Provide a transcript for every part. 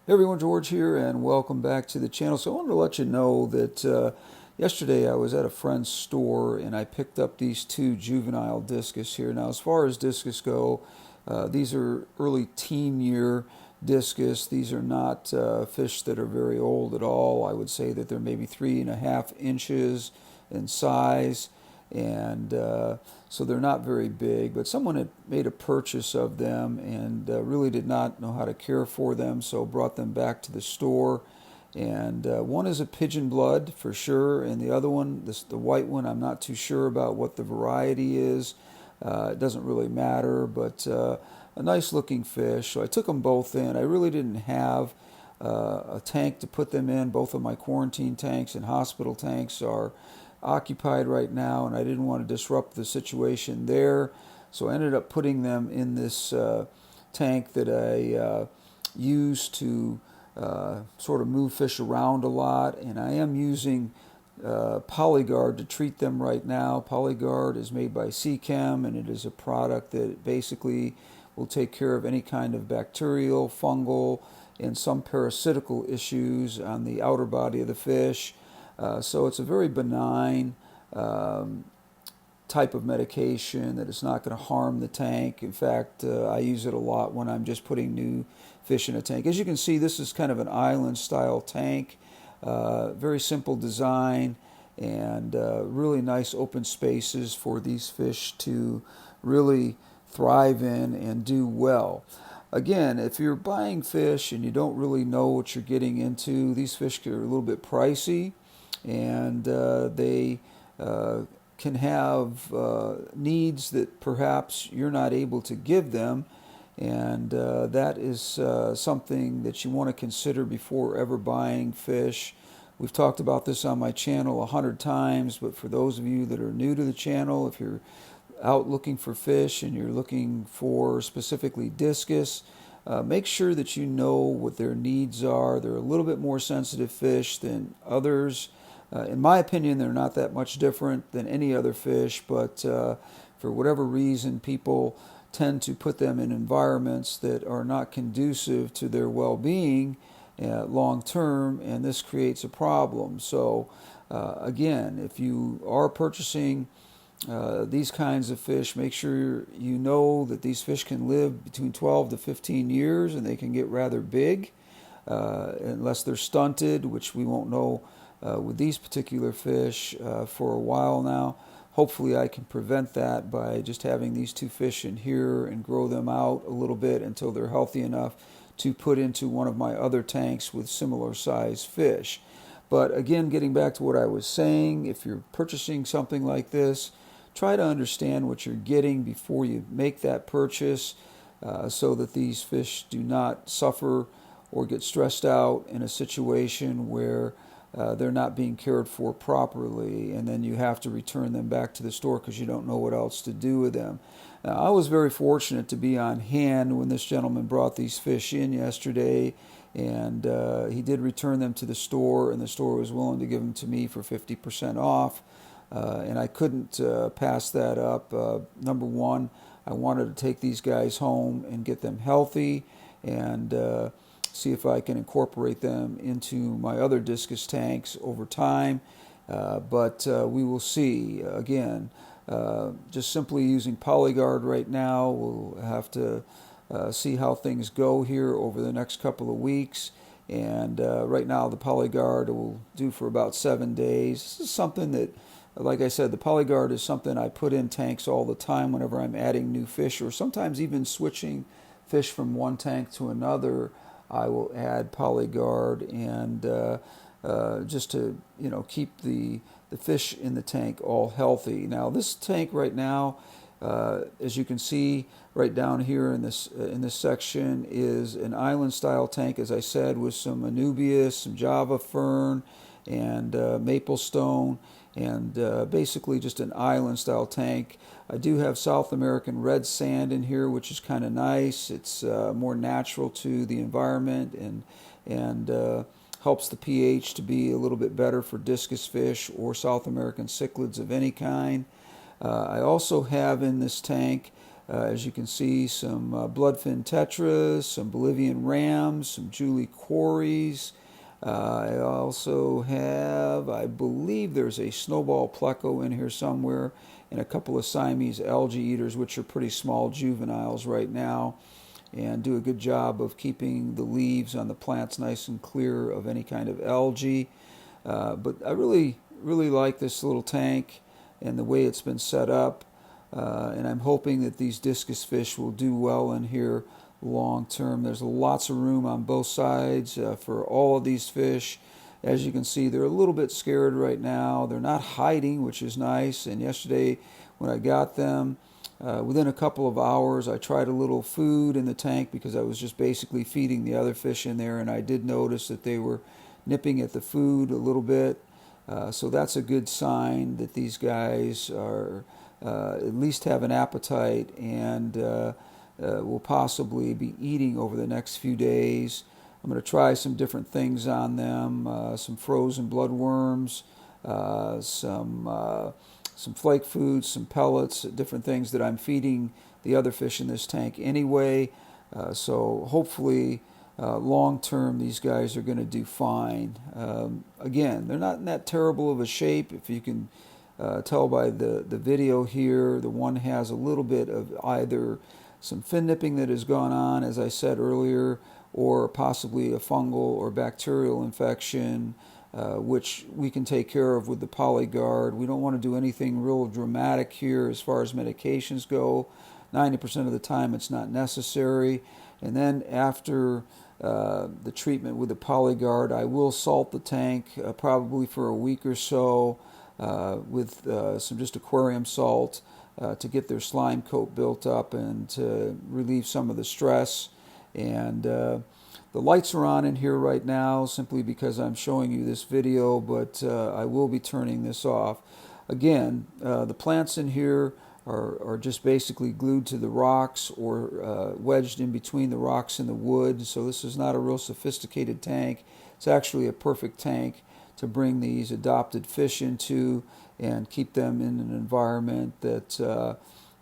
Hey everyone, George here, and welcome back to the channel. So I wanted to let you know that yesterday I was at a friend's store and I picked up these two juvenile discus here. Now, as far as discus go, these are early teen year discus. These are not fish that are very old at all. I would say that they're maybe 3.5 inches in size, and so they're not very big, but someone had made a purchase of them and really did not know how to care for them, so brought them back to the store. And one is a pigeon blood for sure, and the other one, the white one, I'm not too sure about what the variety is. It doesn't really matter, but a nice looking fish. So I took them both in. I really didn't have a tank to put them in. Both of my quarantine tanks and hospital tanks are occupied right now, and I didn't want to disrupt the situation there. So I ended up putting them in this tank that I use to sort of move fish around a lot, and I am using Polyguard to treat them right now. Polyguard is made by Chem, and it is a product that basically will take care of any kind of bacterial, fungal, and some parasitical issues on the outer body of the fish. So it's a very benign type of medication that is not going to harm the tank. In fact, I use it a lot when I'm just putting new fish in a tank. As you can see, this is kind of an island style tank. Very simple design, and really nice open spaces for these fish to really thrive in and do well. Again, if you're buying fish and you don't really know what you're getting into, these fish are a little bit pricey, and they can have needs that perhaps you're not able to give them, and that is something that you want to consider before ever buying fish. We've talked about this on my channel 100 times, but for those of you that are new to the channel, if you're out looking for fish and you're looking for specifically discus, make sure that you know what their needs are. They're a little bit more sensitive fish than others. In my opinion, they're not that much different than any other fish, but for whatever reason, people tend to put them in environments that are not conducive to their well-being long term, and this creates a problem. So again, if you are purchasing these kinds of fish, make sure you know that these fish can live between 12 to 15 years, and they can get rather big unless they're stunted, which we won't know with these particular fish for a while now. Hopefully I can prevent that by just having these two fish in here and grow them out a little bit until they're healthy enough to put into one of my other tanks with similar size fish. But again, getting back to what I was saying, if you're purchasing something like this, try to understand what you're getting before you make that purchase, so that these fish do not suffer or get stressed out in a situation where they're not being cared for properly, and then you have to return them back to the store because you don't know what else to do with them. Now, I was very fortunate to be on hand when this gentleman brought these fish in yesterday, and he did return them to the store, and the store was willing to give them to me for 50% off, and I couldn't pass that up. Number one, I wanted to take these guys home and get them healthy, and see if I can incorporate them into my other discus tanks over time, but we will see. Again, just simply using Polyguard right now. We'll have to see how things go here over the next couple of weeks, and right now the Polyguard will do for about 7 days. This is something that, like I said, the Polyguard is something I put in tanks all the time whenever I'm adding new fish, or sometimes even switching fish from one tank to another. I will add Polyguard, and just to keep the fish in the tank all healthy. Now this tank right now, as you can see right down here in this section, is an island style tank, as I said, with some Anubias, some Java fern, and maple stone, and basically just an island style tank. I do have South American red sand in here, which is kind of nice. It's more natural to the environment, and helps the pH to be a little bit better for discus fish or South American cichlids of any kind. I also have in this tank As you can see, some bloodfin tetras, some Bolivian rams, some Julie quarries. I also have, I believe there's a snowball pleco in here somewhere, and a couple of Siamese algae eaters, which are pretty small juveniles right now, and do a good job of keeping the leaves on the plants nice and clear of any kind of algae. But I really like this little tank and the way it's been set up, and I'm hoping that these discus fish will do well in here long term. There's lots of room on both sides for all of these fish. As you can see, they're a little bit scared right now. They're not hiding, which is nice. And yesterday when I got them, within a couple of hours, I tried a little food in the tank because I was just basically feeding the other fish in there, and I did notice that they were nipping at the food a little bit. So that's a good sign that these guys are at least have an appetite and will possibly be eating over the next few days. I'm going to try some different things on them, some frozen bloodworms, some flake foods, some pellets, different things that I'm feeding the other fish in this tank anyway. So hopefully long term these guys are going to do fine. Again, they're not in that terrible of a shape. If you can tell by the video here, the one has a little bit of either some fin nipping that has gone on, as I said earlier, or possibly a fungal or bacterial infection, which we can take care of with the PolyGuard. We don't want to do anything real dramatic here as far as medications go. 90% of the time it's not necessary. And then after the treatment with the PolyGuard, I will salt the tank probably for a week or so with some just aquarium salt to get their slime coat built up and to relieve some of the stress. And the lights are on in here right now simply because I'm showing you this video, but I will be turning this off. Again, the plants in here are just basically glued to the rocks or wedged in between the rocks and the wood. So this is not a real sophisticated tank. It's actually a perfect tank to bring these adopted fish into and keep them in an environment that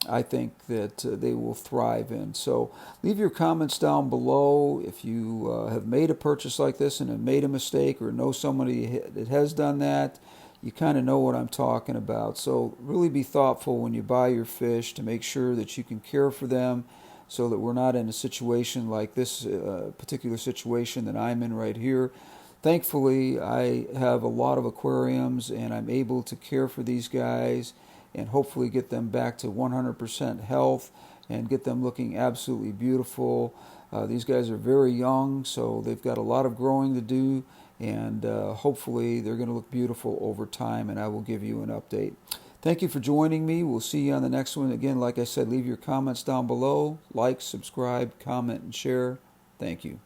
I think that they will thrive in. So leave your comments down below if you have made a purchase like this and have made a mistake or know somebody that has done that. You kind of know what I'm talking about. So really be thoughtful when you buy your fish to make sure that you can care for them so that we're not in a situation like this particular situation that I'm in right here. Thankfully, I have a lot of aquariums and I'm able to care for these guys and hopefully get them back to 100% health and get them looking absolutely beautiful. These guys are very young, so they've got a lot of growing to do, and hopefully they're going to look beautiful over time, and I will give you an update. Thank you for joining me. We'll see you on the next one. Again, like I said, leave your comments down below. Like, subscribe, comment, and share. Thank you.